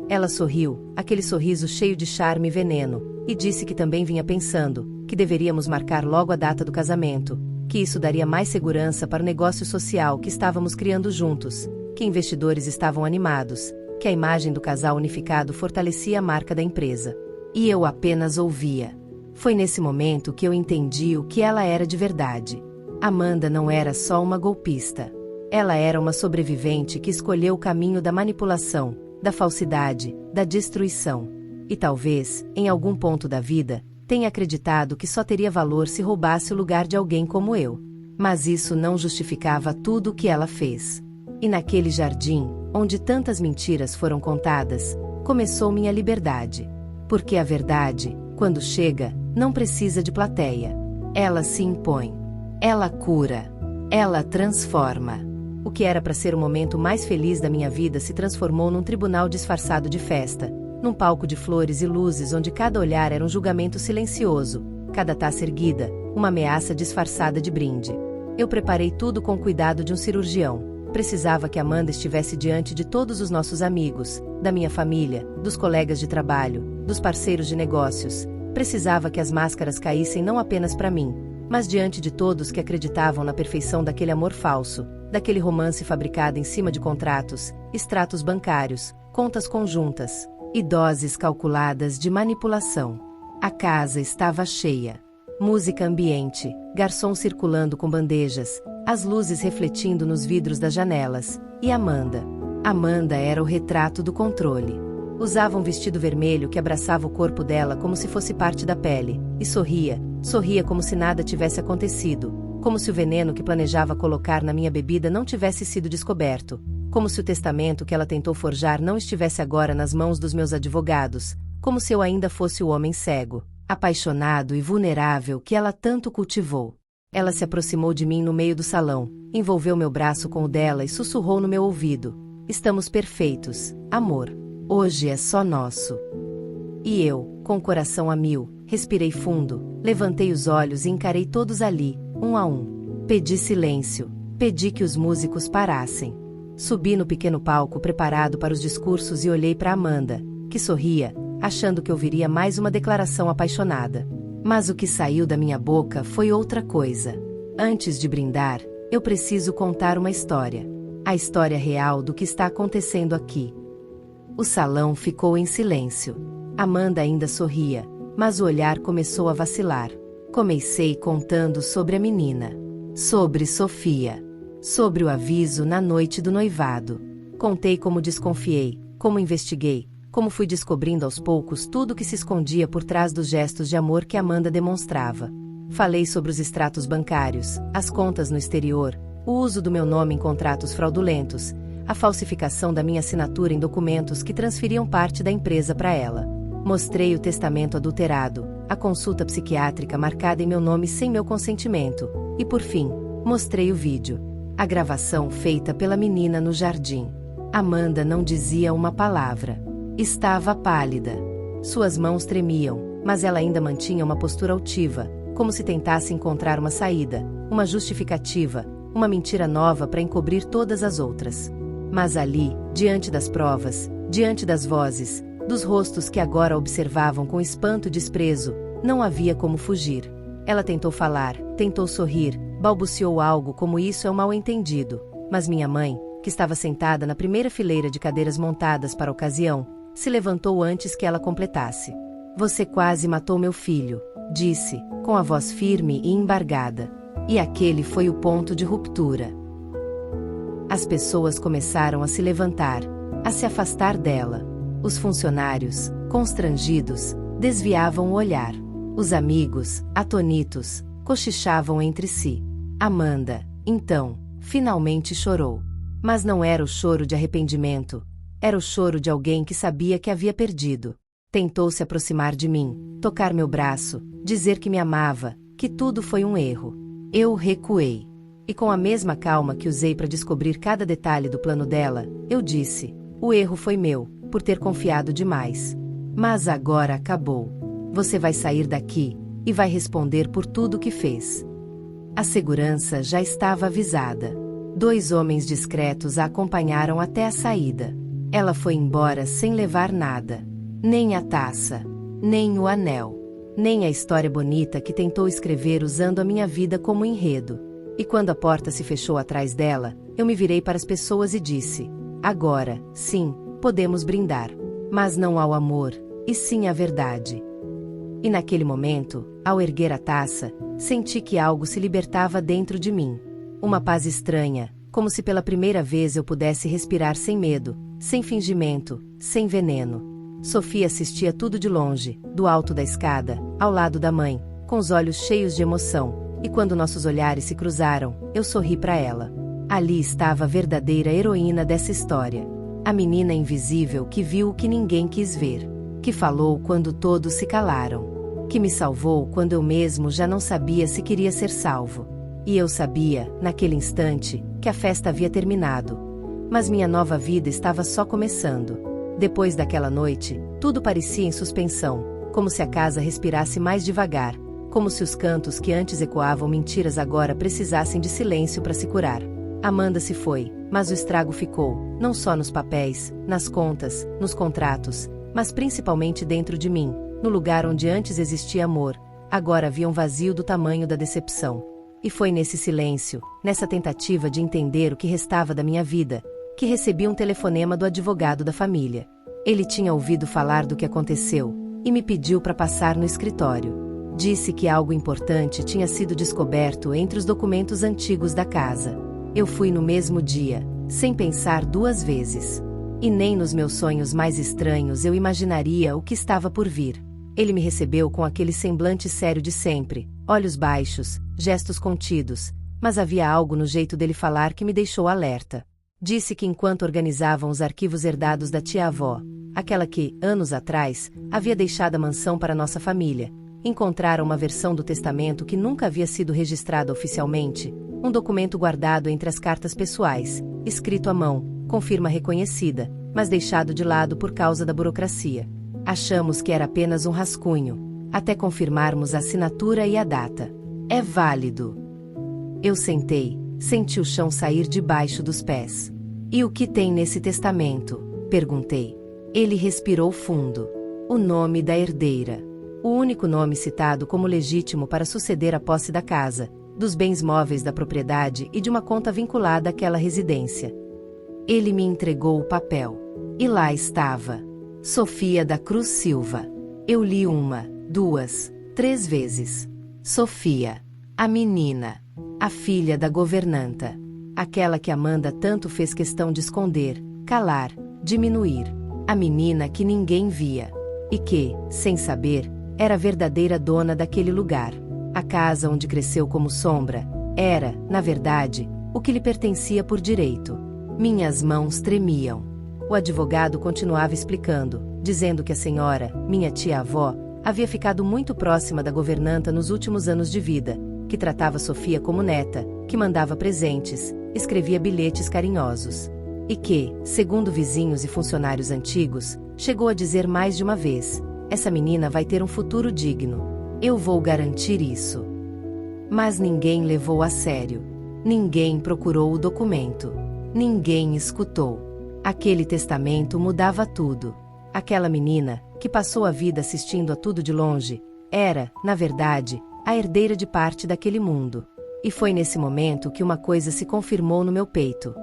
Ela sorriu, aquele sorriso cheio de charme e veneno, e disse que também vinha pensando, que deveríamos marcar logo a data do casamento, que isso daria mais segurança para o negócio social que estávamos criando juntos, que investidores estavam animados, que a imagem do casal unificado fortalecia a marca da empresa. E eu apenas ouvia. Foi nesse momento que eu entendi o que ela era de verdade. Amanda não era só uma golpista. Ela era uma sobrevivente que escolheu o caminho da manipulação, da falsidade, da destruição. E talvez, em algum ponto da vida, tenha acreditado que só teria valor se roubasse o lugar de alguém como eu. Mas isso não justificava tudo o que ela fez. E naquele jardim, onde tantas mentiras foram contadas, começou minha liberdade. Porque a verdade, quando chega, não precisa de plateia. Ela se impõe. Ela cura. Ela transforma. O que era para ser o momento mais feliz da minha vida se transformou num tribunal disfarçado de festa, num palco de flores e luzes onde cada olhar era um julgamento silencioso, cada taça erguida, uma ameaça disfarçada de brinde. Eu preparei tudo com o cuidado de um cirurgião. Precisava que Amanda estivesse diante de todos os nossos amigos, da minha família, dos colegas de trabalho, dos parceiros de negócios. Precisava que as máscaras caíssem não apenas para mim, mas diante de todos que acreditavam na perfeição daquele amor falso, daquele romance fabricado em cima de contratos, extratos bancários, contas conjuntas e doses calculadas de manipulação. A casa estava cheia. Música ambiente, garçom circulando com bandejas, as luzes refletindo nos vidros das janelas, e Amanda. Amanda era o retrato do controle. Usava um vestido vermelho que abraçava o corpo dela como se fosse parte da pele, e sorria como se nada tivesse acontecido, como se o veneno que planejava colocar na minha bebida não tivesse sido descoberto, como se o testamento que ela tentou forjar não estivesse agora nas mãos dos meus advogados, como se eu ainda fosse o homem cego, apaixonado e vulnerável que ela tanto cultivou. Ela se aproximou de mim no meio do salão, envolveu meu braço com o dela e sussurrou no meu ouvido: "Estamos perfeitos, amor. Hoje é só nosso." E eu, com o coração a mil, respirei fundo, levantei os olhos e encarei todos ali, um a um. Pedi silêncio, pedi que os músicos parassem. Subi no pequeno palco preparado para os discursos e olhei para Amanda, que sorria, achando que ouviria mais uma declaração apaixonada. Mas o que saiu da minha boca foi outra coisa. Antes de brindar, eu preciso contar uma história. A história real do que está acontecendo aqui. O salão ficou em silêncio. Amanda ainda sorria, mas o olhar começou a vacilar. Comecei contando sobre a menina. Sobre Sofia. Sobre o aviso na noite do noivado. Contei como desconfiei, como investiguei, como fui descobrindo aos poucos tudo que se escondia por trás dos gestos de amor que Amanda demonstrava. Falei sobre os extratos bancários, as contas no exterior, o uso do meu nome em contratos fraudulentos, a falsificação da minha assinatura em documentos que transferiam parte da empresa para ela. Mostrei o testamento adulterado, a consulta psiquiátrica marcada em meu nome sem meu consentimento, e por fim, mostrei o vídeo. A gravação feita pela menina no jardim. Amanda não dizia uma palavra. Estava pálida. Suas mãos tremiam, mas ela ainda mantinha uma postura altiva, como se tentasse encontrar uma saída, uma justificativa, uma mentira nova para encobrir todas as outras. Mas ali, diante das provas, diante das vozes, dos rostos que agora observavam com espanto e desprezo, não havia como fugir. Ela tentou falar, tentou sorrir, balbuciou algo como isso é um mal-entendido, mas minha mãe, que estava sentada na primeira fileira de cadeiras montadas para a ocasião, se levantou antes que ela completasse. "Você quase matou meu filho", disse, com a voz firme e embargada. E aquele foi o ponto de ruptura. As pessoas começaram a se levantar, a se afastar dela. Os funcionários, constrangidos, desviavam o olhar. Os amigos, atonitos, cochichavam entre si. Amanda, então, finalmente chorou. Mas não era o choro de arrependimento. Era o choro de alguém que sabia que havia perdido. Tentou se aproximar de mim, tocar meu braço, dizer que me amava, que tudo foi um erro. Eu recuei. E com a mesma calma que usei para descobrir cada detalhe do plano dela, eu disse: "O erro foi meu, por ter confiado demais. Mas agora acabou. Você vai sair daqui e vai responder por tudo o que fez." A segurança já estava avisada. 2 homens discretos a acompanharam até a saída. Ela foi embora sem levar nada. Nem a taça, nem o anel, nem a história bonita que tentou escrever usando a minha vida como enredo. E quando a porta se fechou atrás dela, eu me virei para as pessoas e disse: "Agora, sim, podemos brindar. Mas não ao amor, e sim à verdade." E naquele momento, ao erguer a taça, senti que algo se libertava dentro de mim. Uma paz estranha, como se pela primeira vez eu pudesse respirar sem medo, sem fingimento, sem veneno. Sofia assistia tudo de longe, do alto da escada, ao lado da mãe, com os olhos cheios de emoção, e quando nossos olhares se cruzaram, eu sorri para ela. Ali estava a verdadeira heroína dessa história. A menina invisível que viu o que ninguém quis ver, que falou quando todos se calaram, que me salvou quando eu mesmo já não sabia se queria ser salvo. E eu sabia, naquele instante, que a festa havia terminado. Mas minha nova vida estava só começando. Depois daquela noite, tudo parecia em suspensão, como se a casa respirasse mais devagar, como se os cantos que antes ecoavam mentiras agora precisassem de silêncio para se curar. Amanda se foi, mas o estrago ficou, não só nos papéis, nas contas, nos contratos, mas principalmente dentro de mim, no lugar onde antes existia amor, agora havia um vazio do tamanho da decepção. E foi nesse silêncio, nessa tentativa de entender o que restava da minha vida, que recebi um telefonema do advogado da família. Ele tinha ouvido falar do que aconteceu, e me pediu para passar no escritório. Disse que algo importante tinha sido descoberto entre os documentos antigos da casa. Eu fui no mesmo dia, sem pensar duas vezes. E nem nos meus sonhos mais estranhos eu imaginaria o que estava por vir. Ele me recebeu com aquele semblante sério de sempre, olhos baixos, gestos contidos, mas havia algo no jeito dele falar que me deixou alerta. Disse que enquanto organizavam os arquivos herdados da tia-avó, aquela que, anos atrás, havia deixado a mansão para nossa família, encontraram uma versão do testamento que nunca havia sido registrada oficialmente, um documento guardado entre as cartas pessoais, escrito à mão, com firma reconhecida, mas deixado de lado por causa da burocracia. Achamos que era apenas um rascunho, até confirmarmos a assinatura e a data. É válido. Eu senti o chão sair debaixo dos pés. E o que tem nesse testamento? Perguntei. Ele respirou fundo. O nome da herdeira. O único nome citado como legítimo para suceder a posse da casa, dos bens móveis da propriedade e de uma conta vinculada àquela residência. Ele me entregou o papel. E lá estava. Sofia da Cruz Silva. Eu li 1, 2, 3 vezes. Sofia. A menina. A filha da governanta. Aquela que Amanda tanto fez questão de esconder, calar, diminuir. A menina que ninguém via. E que, sem saber, era a verdadeira dona daquele lugar. A casa onde cresceu como sombra, era, na verdade, o que lhe pertencia por direito. Minhas mãos tremiam. O advogado continuava explicando, dizendo que a senhora, minha tia-avó, havia ficado muito próxima da governanta nos últimos anos de vida, que tratava Sofia como neta, que mandava presentes, escrevia bilhetes carinhosos. E que, segundo vizinhos e funcionários antigos, chegou a dizer mais de uma vez: essa menina vai ter um futuro digno. Eu vou garantir isso. Mas ninguém levou a sério. Ninguém procurou o documento. Ninguém escutou. Aquele testamento mudava tudo. Aquela menina, que passou a vida assistindo a tudo de longe, era, na verdade, a herdeira de parte daquele mundo. E foi nesse momento que uma coisa se confirmou no meu peito.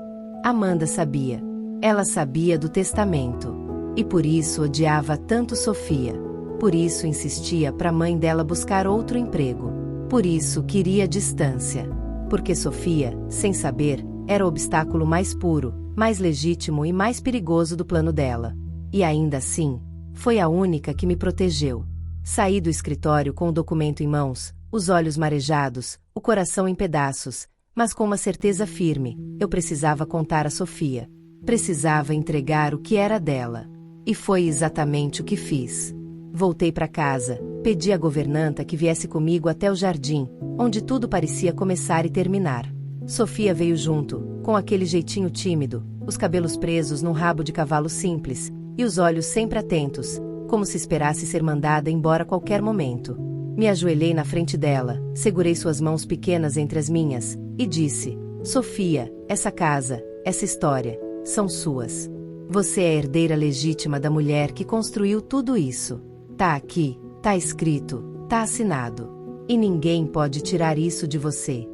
Amanda sabia. Ela sabia do testamento. E por isso odiava tanto Sofia. Por isso insistia para a mãe dela buscar outro emprego. Por isso queria distância. Porque Sofia, sem saber, era o obstáculo mais puro, mais legítimo e mais perigoso do plano dela. E ainda assim, foi a única que me protegeu. Saí do escritório com o documento em mãos, os olhos marejados, o coração em pedaços, mas com uma certeza firme: eu precisava contar a Sofia. Precisava entregar o que era dela. E foi exatamente o que fiz. Voltei para casa, pedi à governanta que viesse comigo até o jardim, onde tudo parecia começar e terminar. Sofia veio junto, com aquele jeitinho tímido, os cabelos presos num rabo de cavalo simples, e os olhos sempre atentos, como se esperasse ser mandada embora a qualquer momento. Me ajoelhei na frente dela, segurei suas mãos pequenas entre as minhas, e disse: Sofia, essa casa, essa história, são suas. Você é a herdeira legítima da mulher que construiu tudo isso. Tá aqui, tá escrito, tá assinado. E ninguém pode tirar isso de você.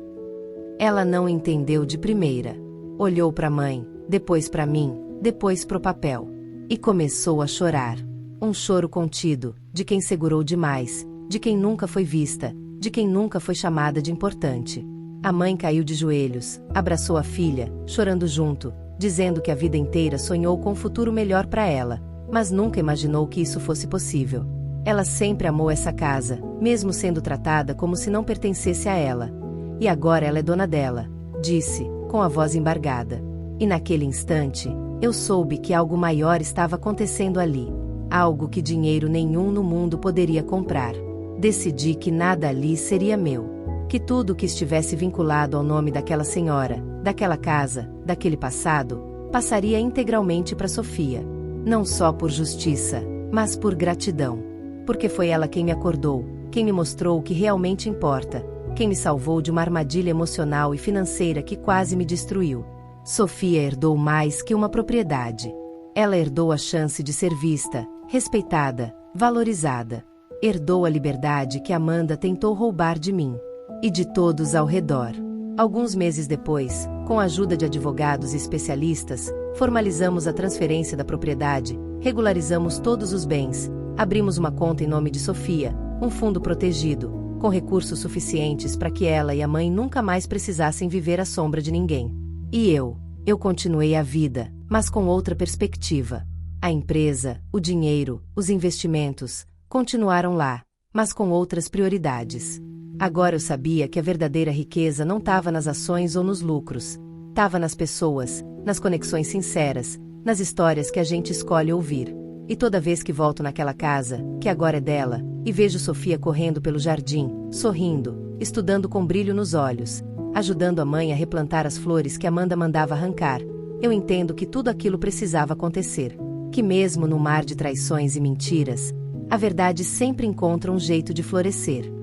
Ela não entendeu de primeira. Olhou para a mãe, depois para mim, depois pro papel. E começou a chorar. Um choro contido, de quem segurou demais, de quem nunca foi vista, de quem nunca foi chamada de importante. A mãe caiu de joelhos, abraçou a filha, chorando junto, dizendo que a vida inteira sonhou com um futuro melhor para ela, mas nunca imaginou que isso fosse possível. Ela sempre amou essa casa, mesmo sendo tratada como se não pertencesse a ela. E agora ela é dona dela, disse, com a voz embargada. E naquele instante, eu soube que algo maior estava acontecendo ali. Algo que dinheiro nenhum no mundo poderia comprar. Decidi que nada ali seria meu. Que tudo que estivesse vinculado ao nome daquela senhora, daquela casa, daquele passado, passaria integralmente para Sofia. Não só por justiça, mas por gratidão. Porque foi ela quem me acordou, quem me mostrou o que realmente importa, quem me salvou de uma armadilha emocional e financeira que quase me destruiu. Sofia herdou mais que uma propriedade. Ela herdou a chance de ser vista, respeitada, valorizada. Herdou a liberdade que Amanda tentou roubar de mim. E de todos ao redor. Alguns meses depois, com a ajuda de advogados e especialistas, formalizamos a transferência da propriedade, regularizamos todos os bens, abrimos uma conta em nome de Sofia, um fundo protegido, com recursos suficientes para que ela e a mãe nunca mais precisassem viver à sombra de ninguém. E eu continuei a vida, mas com outra perspectiva. A empresa, o dinheiro, os investimentos, continuaram lá, mas com outras prioridades. Agora eu sabia que a verdadeira riqueza não estava nas ações ou nos lucros. Estava nas pessoas, nas conexões sinceras, nas histórias que a gente escolhe ouvir. E toda vez que volto naquela casa, que agora é dela, e vejo Sofia correndo pelo jardim, sorrindo, estudando com brilho nos olhos, ajudando a mãe a replantar as flores que Amanda mandava arrancar, eu entendo que tudo aquilo precisava acontecer. Que mesmo no mar de traições e mentiras, a verdade sempre encontra um jeito de florescer.